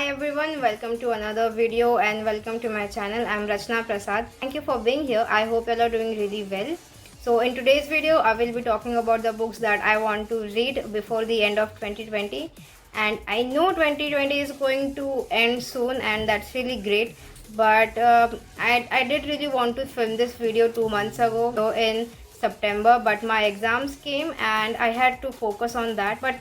Hi everyone, welcome to another video and welcome to my channel. I'm Rachna Prasad. Thank you for being here. I hope you all are doing really well. So in today's video, I will be talking about the books that I want to read before the end of 2020. And I know 2020 is going to end soon and that's really great. But I did really want to film this video 2 months ago, so in September, but my exams came and I had to focus on that. But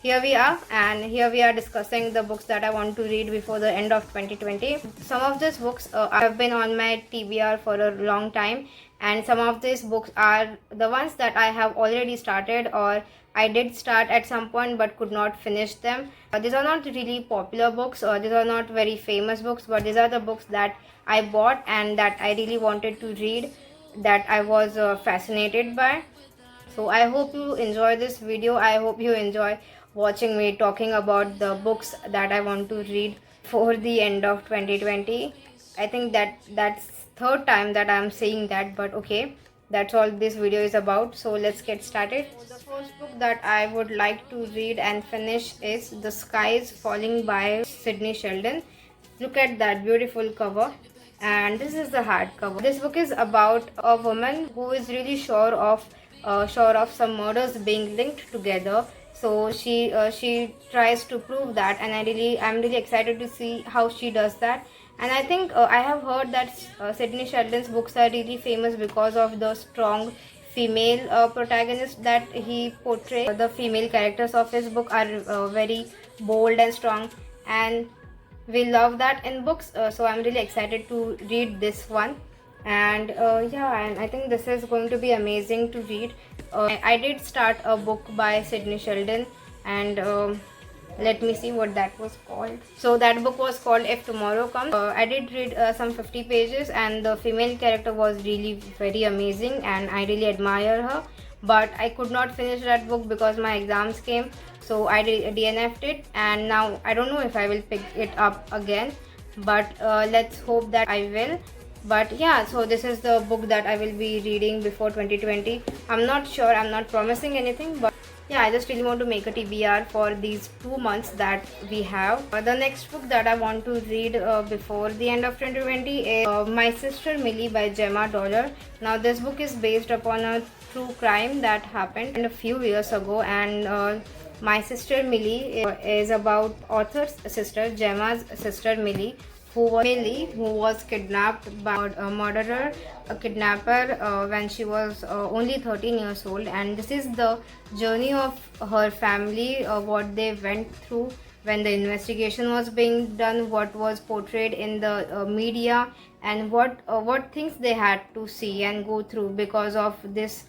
here we are, and here we are discussing the books that I want to read before the end of 2020. Some of these books have been on my TBR for a long time, and some of these books are the ones that I have already started or I did start at some point but could not finish them. These are not really popular books or these are not very famous books, but these are the books that I bought and that I really wanted to read, that I was fascinated by. So I hope you enjoy this video. I hope you enjoy watching me talking about the books that I want to read for the end of 2020. I think that's third time that I'm saying that, but okay, that's all this video is about. So let's get started. So the first book that I would like to read and finish is The Sky is Falling by Sidney Sheldon. Look at that beautiful cover, and this is the hardcover. This book is about a woman who is really sure of some murders being linked together. So she tries to prove that, and I'm really excited to see how she does that. And I think I have heard that Sidney Sheldon's books are really famous because of the strong female protagonist that he portrays. The female characters of his book are very bold and strong, and we love that in books. So I'm really excited to read this one. And yeah, and I think this is going to be amazing to read. I did start a book by Sidney Sheldon, and let me see what that was called. So that book was called If Tomorrow Comes. I did read some 50 pages, and the female character was really very amazing and I really admire her, but I could not finish that book because my exams came. So I DNF'd it, and now I don't know if I will pick it up again, but let's hope that I will. But yeah, so this is the book that I will be reading before 2020. I'm not sure, I'm not promising anything, but yeah, I just really want to make a TBR for these 2 months that we have. The next book that I want to read before the end of 2020 is My Sister Millie by Gemma Dollar. Now this book is based upon a true crime that happened a few years ago, and My Sister Millie is about author's sister, Gemma's sister Millie, who was kidnapped by a murderer, a kidnapper, when she was only 13 years old. And this is the journey of her family, what they went through when the investigation was being done, what was portrayed in the media, and what things they had to see and go through because of this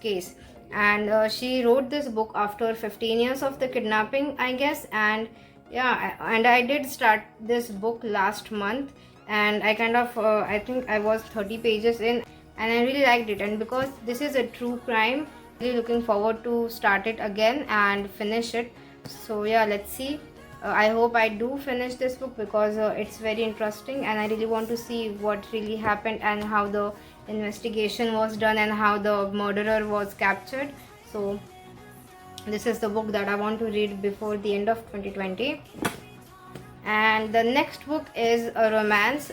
case. And she wrote this book after 15 years of the kidnapping, I guess. And yeah, and I did start this book last month, and I kind of I think I was 30 pages in, and I really liked it. And because this is a true crime, really looking forward to start it again and finish it. So yeah, let's see. I hope I do finish this book because it's very interesting, and I really want to see what really happened and how the investigation was done and how the murderer was captured. So this is the book that I want to read before the end of 2020. And the next book is a romance,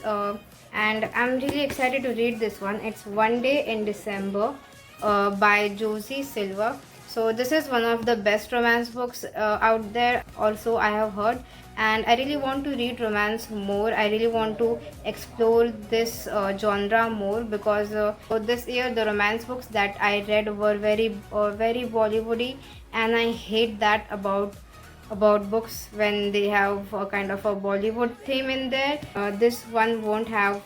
and I'm really excited to read this one. It's One Day in December by Josie Silver. So this is one of the best romance books out there also, I have heard, and I really want to read romance more. I really want to explore this genre more because for this year the romance books that I read were very Bollywoody, and I hate that about books when they have a kind of a Bollywood theme in there. This one won't have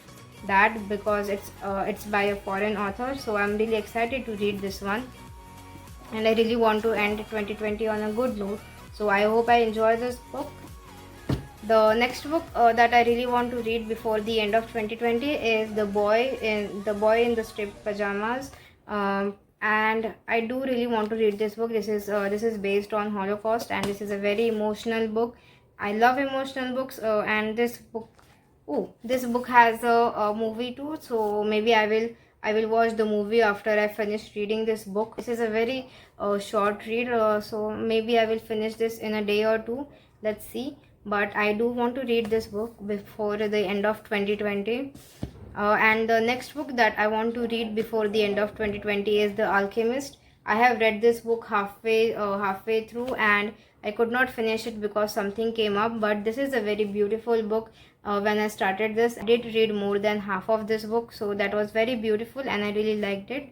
that because it's by a foreign author. So I'm really excited to read this one, and I really want to end 2020 on a good note. So I hope I enjoy this book. The next book that I really want to read before the end of 2020 is The Boy in the Striped Pajamas. And I do really want to read this book. This is based on Holocaust, and this is a very emotional book. I love emotional books, and this book has a movie too. So maybe I will watch the movie after I finish reading this book. This is a very short read, so maybe I will finish this in a day or two. Let's see. but I do want to read this book before the end of 2020. And the next book that I want to read before the end of 2020 is The Alchemist. I have read this book halfway through, and I could not finish it because something came up. But this is a very beautiful book. When I started this, I did read more than half of this book, so that was very beautiful, and I really liked it.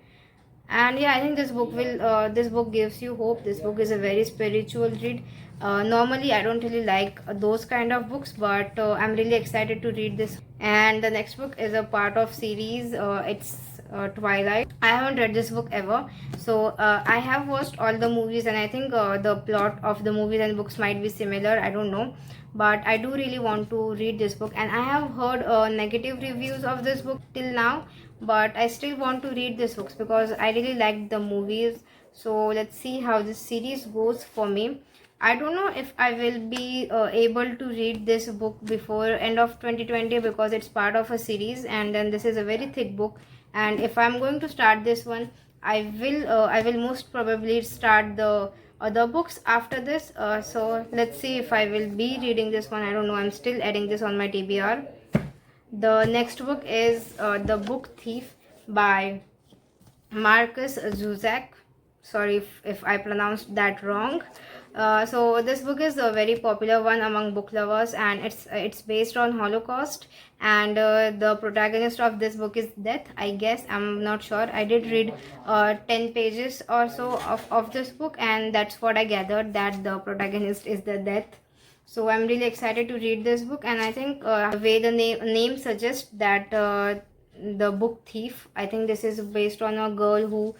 And yeah, I think this book gives you hope. This book is a very spiritual read. Normally I don't really like those kind of books, but I'm really excited to read this. And the next book is a part of series. It's Twilight. I haven't read this book ever, so I have watched all the movies, and I think the plot of the movies and books might be similar, I don't know. But I do really want to read this book, and I have heard negative reviews of this book till now, but I still want to read this books because I really liked the movies. So let's see how this series goes for me. I don't know if I will be able to read this book before end of 2020 because it's part of a series, and then this is a very thick book. And if I'm going to start this one, I will most probably start the other books after this. So let's see if I will be reading this one. I don't know. I'm still adding this on my TBR. The next book is The Book Thief by Markus Zusak. Sorry if I pronounced that wrong. So this book is a very popular one among book lovers, and it's based on Holocaust, and the protagonist of this book is Death, I guess. I'm not sure. I did read 10 pages or so of this book, and that's what I gathered, that the protagonist is the Death. So I'm really excited to read this book, and I think the way the name suggests that the book thief, I think this is based on a girl who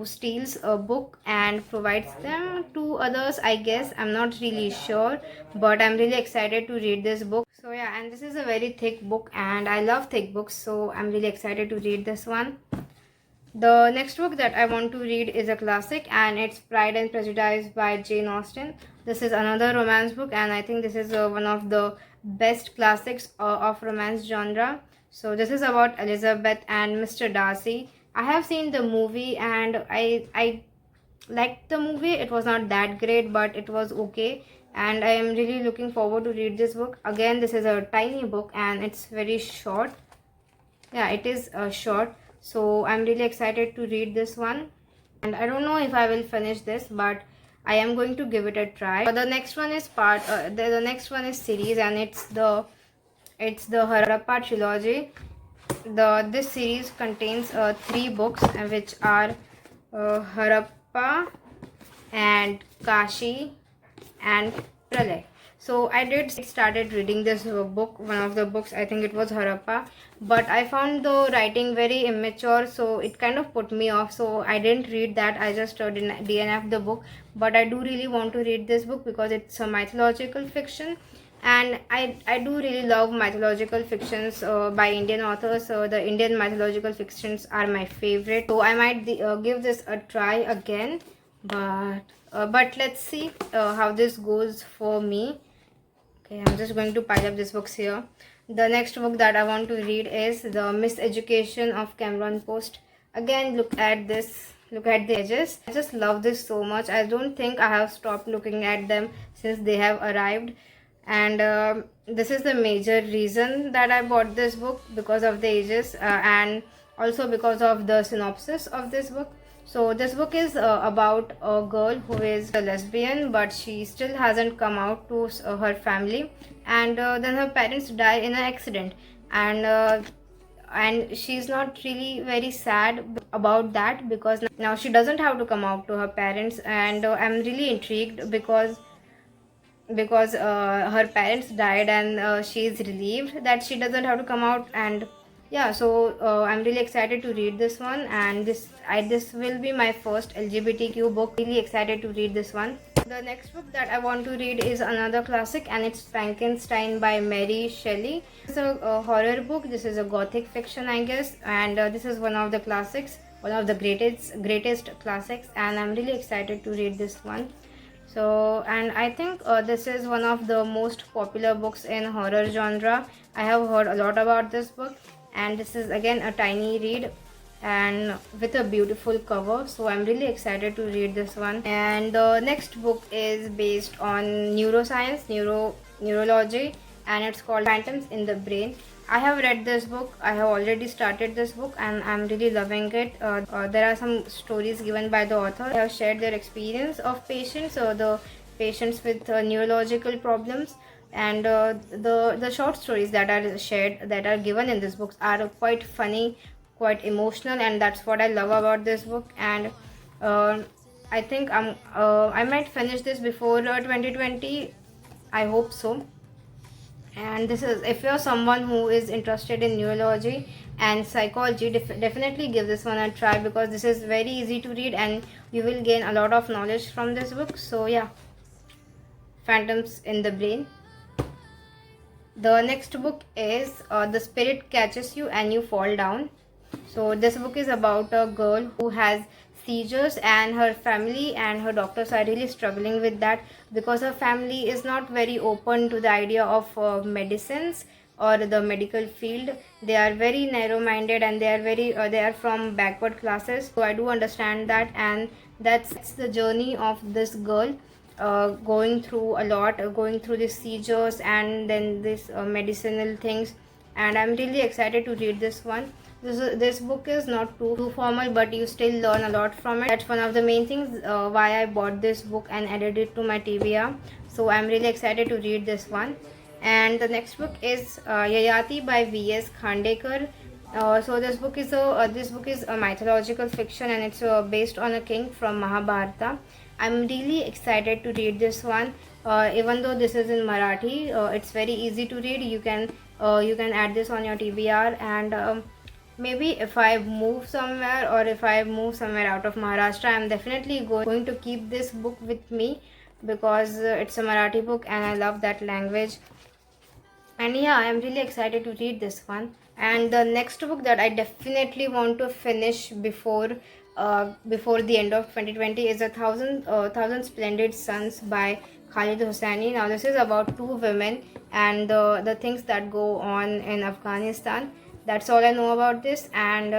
steals a book and provides them to others, I guess. I'm not really sure, but I'm really excited to read this book. So yeah, and this is a very thick book, and I love thick books, so I'm really excited to read this one. The next book that I want to read is a classic, and it's Pride and Prejudice by Jane Austen. This is another romance book, and I think this is one of the best classics of romance genre. So this is about Elizabeth and Mr. Darcy. I have seen the movie, and I liked the movie. It was not that great, but it was okay, and I am really looking forward to read this book. Again, this is a tiny book, and it's very short. Yeah, it is short. So I'm really excited to read this one, and I don't know if I will finish this, but I am going to give it a try. The next one is the next one is series, and it's the Harappa trilogy. This series contains 3 books, which are Harappa and Kashi and Pralay. So I did started reading this book, one of the books. I think it was Harappa, but I found the writing very immature, so it kind of put me off. So I didn't read that. I just DNF the book. But I do really want to read this book because it's a mythological fiction, and I do really love mythological fictions by Indian authors. So the Indian mythological fictions are my favorite. So I might give this a try again, but let's see how this goes for me. Okay, I'm just going to pile up these books here. The next book that I want to read is The Miseducation of Cameron Post. Again, look at this. Look at the edges. I just love this so much. I don't think I have stopped looking at them since they have arrived. And this is the major reason that I bought this book, because of the edges and also because of the synopsis of this book. So this book is about a girl who is a lesbian, but she still hasn't come out to her family, and then her parents die in an accident, and she's not really very sad about that because now she doesn't have to come out to her parents. And I'm really intrigued because her parents died, and she is relieved that she doesn't have to come out. And yeah, so I'm really excited to read this one, and this will be my first LGBTQ book. Really excited to read this one. The next book that I want to read is another classic, and it's Frankenstein by Mary Shelley. It's a horror book. This is a gothic fiction, I guess, and this is one of the classics, one of the greatest classics, and I'm really excited to read this one. So, and I think this is one of the most popular books in horror genre. I have heard a lot about this book, and this is again a tiny read and with a beautiful cover. So I'm really excited to read this one. And the next book is based on neuroscience, neurology, and it's called Phantoms in the Brain. I have read this book. I have already started this book and I'm really loving it. There are some stories given by the author. They have shared their experience of patients, the patients with neurological problems, and the short stories that are shared, that are given in this book, are quite funny, quite emotional, and that's what I love about this book. And uh, I think I might finish this before 2020. I hope so. And this is, if you're someone who is interested in neurology and psychology, definitely give this one a try, because this is very easy to read and you will gain a lot of knowledge from this book. So yeah, Phantoms in the Brain. The next book is The Spirit Catches You and You Fall Down. So this book is about a girl who has seizures, and her family and her doctors are really struggling with that, because her family is not very open to the idea of medicines or the medical field. They are very narrow minded, and they are from backward classes. So I do understand that, and that's the journey of this girl, going through a lot, going through these seizures and then this medicinal things. And I'm really excited to read this one. This book is not too formal, but you still learn a lot from it. That's one of the main things why I bought this book and added it to my TBR. So I'm really excited to read this one. And the next book is Yayati by V.S. Khandekar. So this book is a mythological fiction, and it's based on a king from Mahabharata. I'm really excited to read this one. Even though this is in Marathi, it's very easy to read. You can add this on your TBR, and maybe if I move somewhere, or if I move somewhere out of Maharashtra, I'm definitely going to keep this book with me, because it's a Marathi book and I love that language. And yeah, I'm really excited to read this one. And the next book that I definitely want to finish before the end of 2020 is Thousand Splendid Suns by Khalid Hosseini. Now this is about two women and the things that go on in Afghanistan. That's all I know about this. And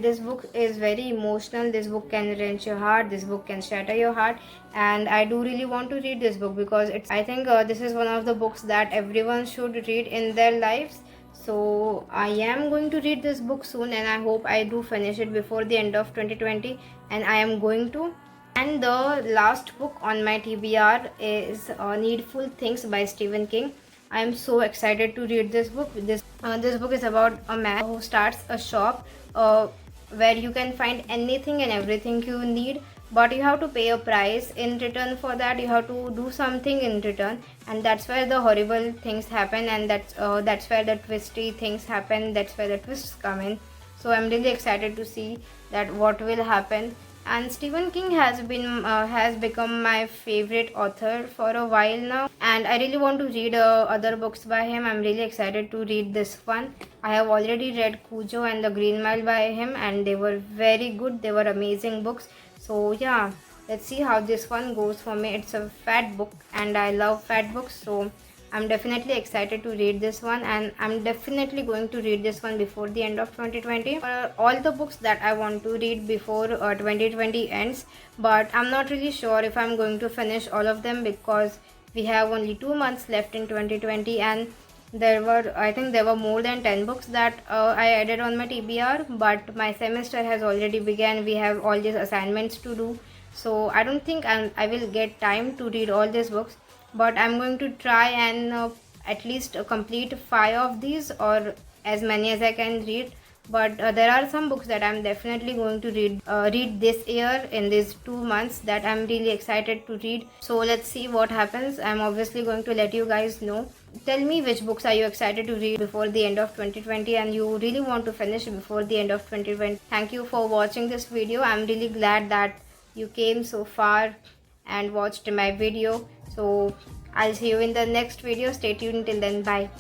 this book is very emotional. This book can wrench your heart, this book can shatter your heart, and I do really want to read this book, because I think this is one of the books that everyone should read in their lives. So I am going to read this book soon, and I hope I do finish it before the end of 2020, and I am going to. And the last book on my TBR is Needful Things by Stephen King. I am so excited to read this book. This book is about a man who starts a shop where you can find anything and everything you need, but you have to pay a price in return for that. You have to do something in return, and that's where the horrible things happen, and that's where the twisty things happen. That's where the twists come in. So I'm really excited to see that what will happen. And Stephen King has become my favorite author for a while now, and I really want to read other books by him. I'm really excited to read this one. I have already read Cujo and The Green Mile by him, and they were very good. They were amazing books. So yeah, let's see how this one goes for me. It's a fat book, and I love fat books, so I'm definitely excited to read this one, and I'm definitely going to read this one before the end of 2020. All the books that I want to read before 2020 ends, but I'm not really sure if I'm going to finish all of them, because we have only 2 months left in 2020, and I think there were more than 10 books that I added on my TBR, but my semester has already begun. We have all these assignments to do, so I don't think I will get time to read all these books, but I'm going to try and at least complete 5 of these, or as many as I can read. But there are some books that I'm definitely going to read this year, in these 2 months, that I'm really excited to read. So let's see what happens. I'm obviously going to let you guys know. Tell me which books are you excited to read before the end of 2020, and you really want to finish before the end of 2020. Thank you for watching this video. I'm really glad that you came so far and watched my video. So I'll see you in the next video. Stay tuned till then. Bye.